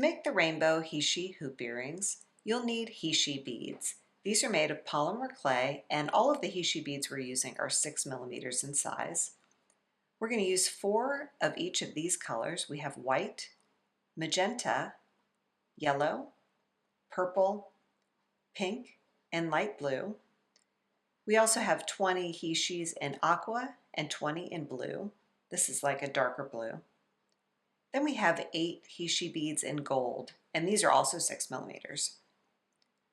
make the Rainbow Heishi Hoop Earrings, you'll need Heishi beads. These are made of polymer clay, and all of the Heishi beads we're using are 6 millimeters in size. We're going to use 4 of each of these colors. We have white, magenta, yellow, purple, pink, and light blue. We also have 20 Heishis in aqua and 20 in blue. This is like a darker blue. Then we have 8 Heishi beads in gold, and these are also 6 millimeters.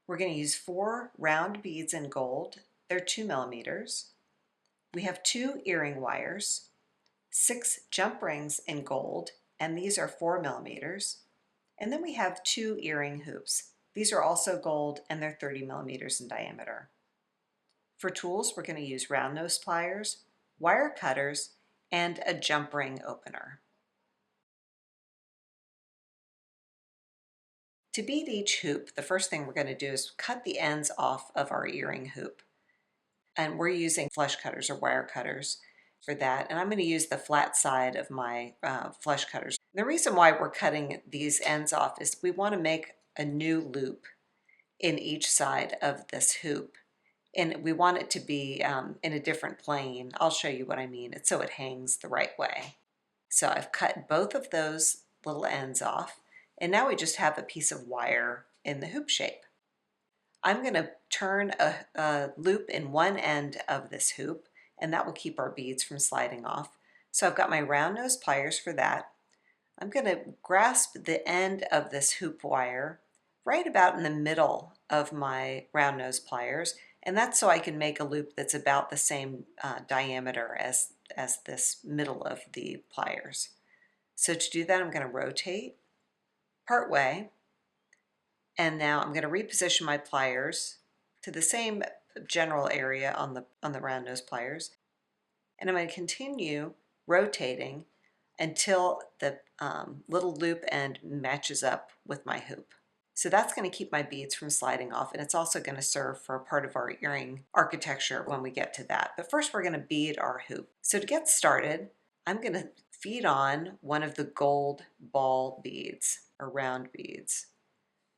We're going to use 4 round beads in gold. They're 2 millimeters. We have 2 earring wires, 6 jump rings in gold, and these are 4 millimeters. And then we have 2 earring hoops. These are also gold, and they're 30 millimeters in diameter. For tools, we're going to use round nose pliers, wire cutters, and a jump ring opener. To bead each hoop, the first thing we're going to do is cut the ends off of our earring hoop. And we're using flush cutters or wire cutters for that. And I'm going to use the flat side of my flush cutters. The reason why we're cutting these ends off is we want to make a new loop in each side of this hoop. And we want it to be in a different plane. I'll show you what I mean. It's so it hangs the right way. So I've cut both of those little ends off. And now we just have a piece of wire in the hoop shape. I'm going to turn a loop in one end of this hoop, and that will keep our beads from sliding off. So I've got my round nose pliers for that. I'm going to grasp the end of this hoop wire right about in the middle of my round nose pliers, and that's so I can make a loop that's about the same diameter as this middle of the pliers. So to do that, I'm going to rotate part way, and now I'm going to reposition my pliers to the same general area on the round nose pliers, and I'm going to continue rotating until the little loop end matches up with my hoop. So that's going to keep my beads from sliding off, and it's also going to serve for a part of our earring architecture when we get to that. But first we're going to bead our hoop. So to get started, I'm going to feed on one of the gold ball beads or round beads.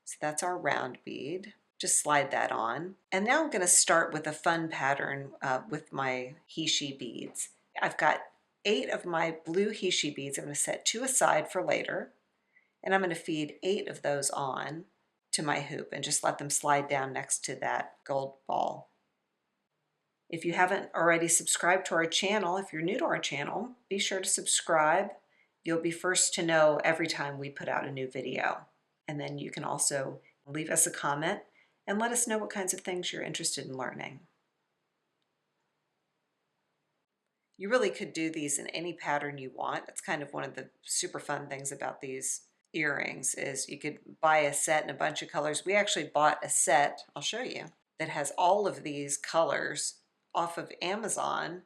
So that's our round bead. Just slide that on. And now I'm going to start with a fun pattern with my Heishi beads. I've got 8 of my blue Heishi beads. I'm going to set 2 aside for later. And I'm going to feed 8 of those on to my hoop and just let them slide down next to that gold ball. If you haven't already subscribed to our channel, if you're new to our channel, be sure to subscribe. You'll be first to know every time we put out a new video. And then you can also leave us a comment and let us know what kinds of things you're interested in learning. You really could do these in any pattern you want. That's kind of one of the super fun things about these earrings is you could buy a set in a bunch of colors. We actually bought a set, I'll show you, that has all of these colors off of Amazon.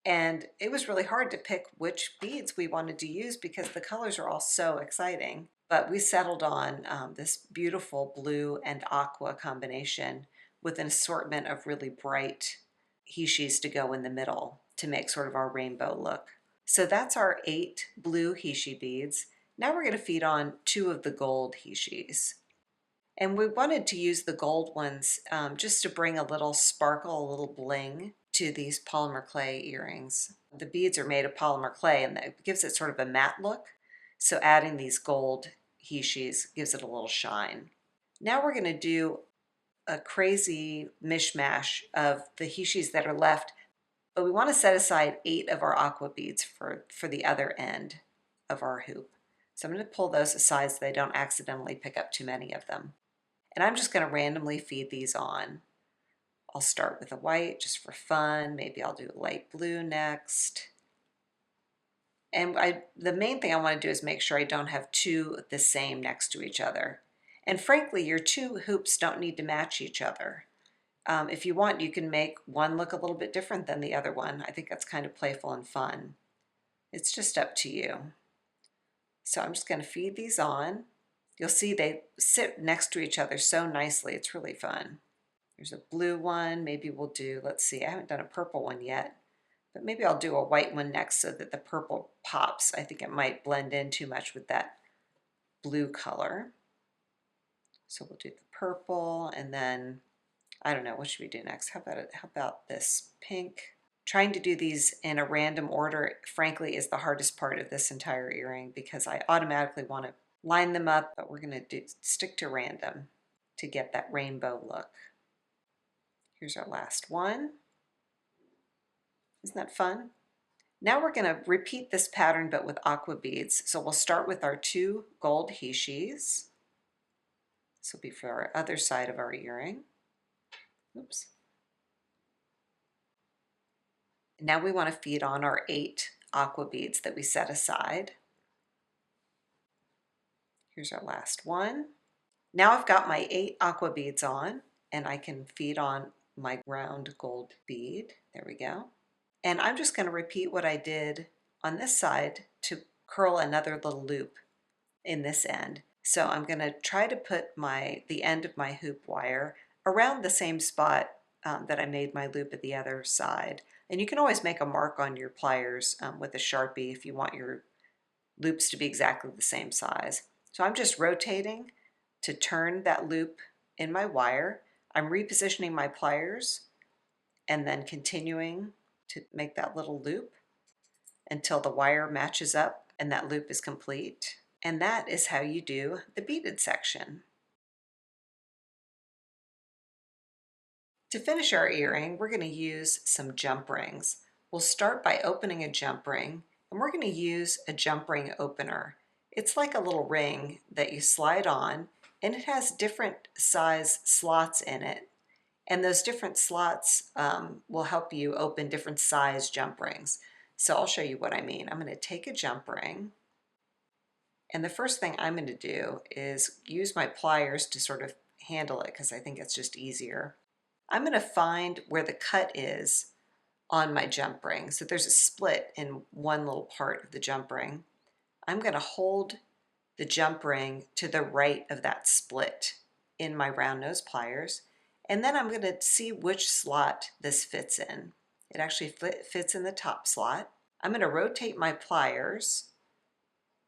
And it was really hard to pick which beads we wanted to use because the colors are all so exciting. But we settled on this beautiful blue and aqua combination with an assortment of really bright Heishis to go in the middle to make sort of our rainbow look. So that's our 8 blue Heishi beads. Now we're going to feed on 2 of the gold Heishis. And we wanted to use the gold ones just to bring a little sparkle, a little bling to these polymer clay earrings. The beads are made of polymer clay and that gives it sort of a matte look. So adding these gold Heishis gives it a little shine. Now we're going to do a crazy mishmash of the Heishis that are left, but we want to set aside 8 of our aqua beads for the other end of our hoop. So I'm going to pull those aside so they don't accidentally pick up too many of them. And I'm just going to randomly feed these on. I'll start with a white just for fun. Maybe I'll do a light blue next. And the main thing I want to do is make sure I don't have 2 the same next to each other. And frankly, your 2 hoops don't need to match each other. If you want, you can make one look a little bit different than the other one. I think that's kind of playful and fun. It's just up to you. So I'm just going to feed these on. You'll see they sit next to each other so nicely. It's really fun. There's a blue one. Maybe we'll do, let's see, I haven't done a purple one yet. But maybe I'll do a white one next so that the purple pops. I think it might blend in too much with that blue color. So we'll do the purple, and then I don't know, what should we do next? How about this pink? Trying to do these in a random order, frankly, is the hardest part of this entire earring because I automatically want to line them up, but we're going to stick to random to get that rainbow look. Here's our last one. Isn't that fun? Now we're going to repeat this pattern but with aqua beads. So we'll start with our 2 gold Heishis. This will be for our other side of our earring. Oops. Now we want to feed on our 8 aqua beads that we set aside. Here's our last one. Now I've got my 8 aqua beads on, and I can feed on my round gold bead. There we go. And I'm just going to repeat what I did on this side to curl another little loop in this end. So I'm going to try to put the end of my hoop wire around the same spot that I made my loop at the other side. And you can always make a mark on your pliers with a Sharpie if you want your loops to be exactly the same size. So I'm just rotating to turn that loop in my wire. I'm repositioning my pliers and then continuing to make that little loop until the wire matches up and that loop is complete. And that is how you do the beaded section. To finish our earring, we're going to use some jump rings. We'll start by opening a jump ring, and we're going to use a jump ring opener. It's like a little ring that you slide on, and it has different size slots in it. And those different slots will help you open different size jump rings. So I'll show you what I mean. I'm going to take a jump ring, and the first thing I'm going to do is use my pliers to sort of handle it because I think it's just easier. I'm going to find where the cut is on my jump ring. So there's a split in one little part of the jump ring. I'm going to hold the jump ring to the right of that split in my round nose pliers, and then I'm going to see which slot this fits in. It actually fits in the top slot. I'm going to rotate my pliers,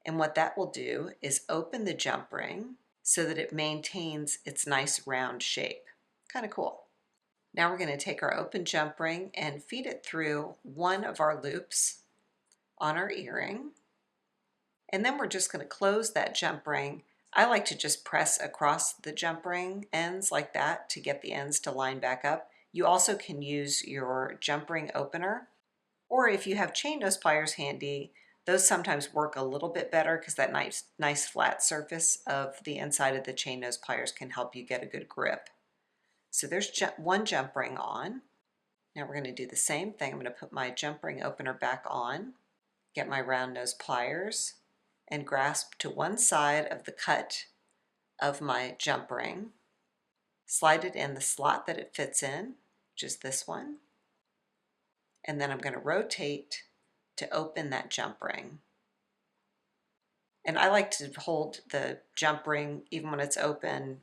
and what that will do is open the jump ring so that it maintains its nice round shape. Kind of cool. Now we're going to take our open jump ring and feed it through one of our loops on our earring. And then we're just going to close that jump ring. I like to just press across the jump ring ends like that to get the ends to line back up. You also can use your jump ring opener, or if you have chain nose pliers handy, those sometimes work a little bit better because that nice flat surface of the inside of the chain nose pliers can help you get a good grip. So there's one jump ring on. Now we're going to do the same thing. I'm going to put my jump ring opener back on, get my round nose pliers, and grasp to one side of the cut of my jump ring. Slide it in the slot that it fits in, which is this one. And then I'm going to rotate to open that jump ring. And I like to hold the jump ring even when it's open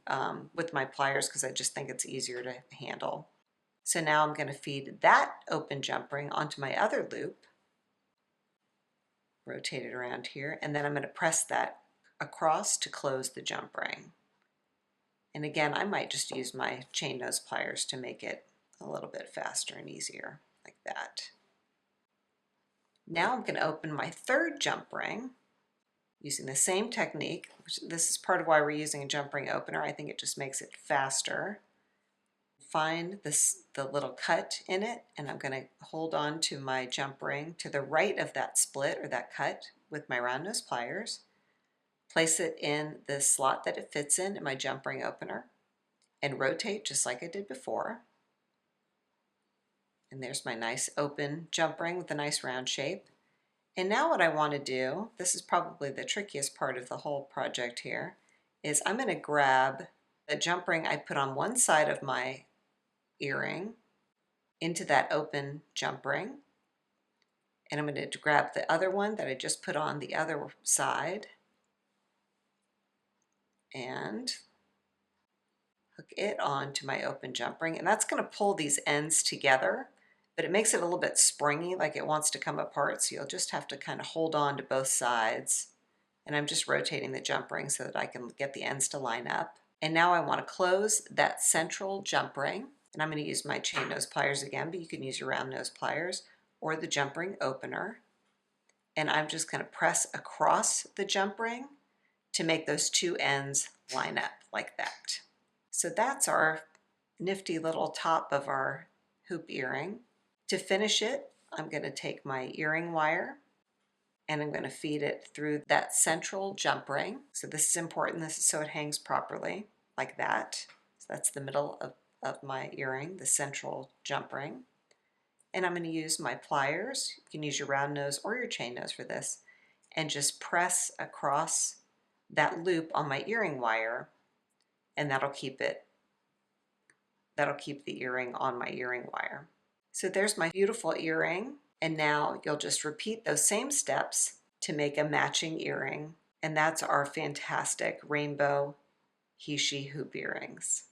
with my pliers because I just think it's easier to handle. So now I'm going to feed that open jump ring onto my other loop, rotate it around here, and then I'm going to press that across to close the jump ring. And again, I might just use my chain nose pliers to make it a little bit faster and easier, like that. Now I'm going to open my third jump ring using the same technique. This is part of why we're using a jump ring opener. I think it just makes it faster. Find the little cut in it, and I'm going to hold on to my jump ring to the right of that split or that cut with my round nose pliers. Place it in the slot that it fits in my jump ring opener, and rotate just like I did before. And there's my nice open jump ring with a nice round shape. And now what I want to do, this is probably the trickiest part of the whole project here, is I'm going to grab the jump ring I put on one side of my earring into that open jump ring. And I'm going to grab the other one that I just put on the other side and hook it onto my open jump ring. And that's going to pull these ends together, but it makes it a little bit springy, like it wants to come apart. So you'll just have to kind of hold on to both sides. And I'm just rotating the jump ring so that I can get the ends to line up. And now I want to close that central jump ring, and I'm going to use my chain nose pliers again, but you can use your round nose pliers or the jump ring opener. And I'm just going to press across the jump ring to make those two ends line up like that. So that's our nifty little top of our hoop earring. To finish it, I'm going to take my earring wire and I'm going to feed it through that central jump ring. So this is important. This is so it hangs properly like that. So that's the middle of my earring, the central jump ring. And I'm going to use my pliers. You can use your round nose or your chain nose for this, and just press across that loop on my earring wire, and that'll keep the earring on my earring wire. So there's my beautiful earring, and now you'll just repeat those same steps to make a matching earring, and that's our fantastic Rainbow Heishi hoop earrings.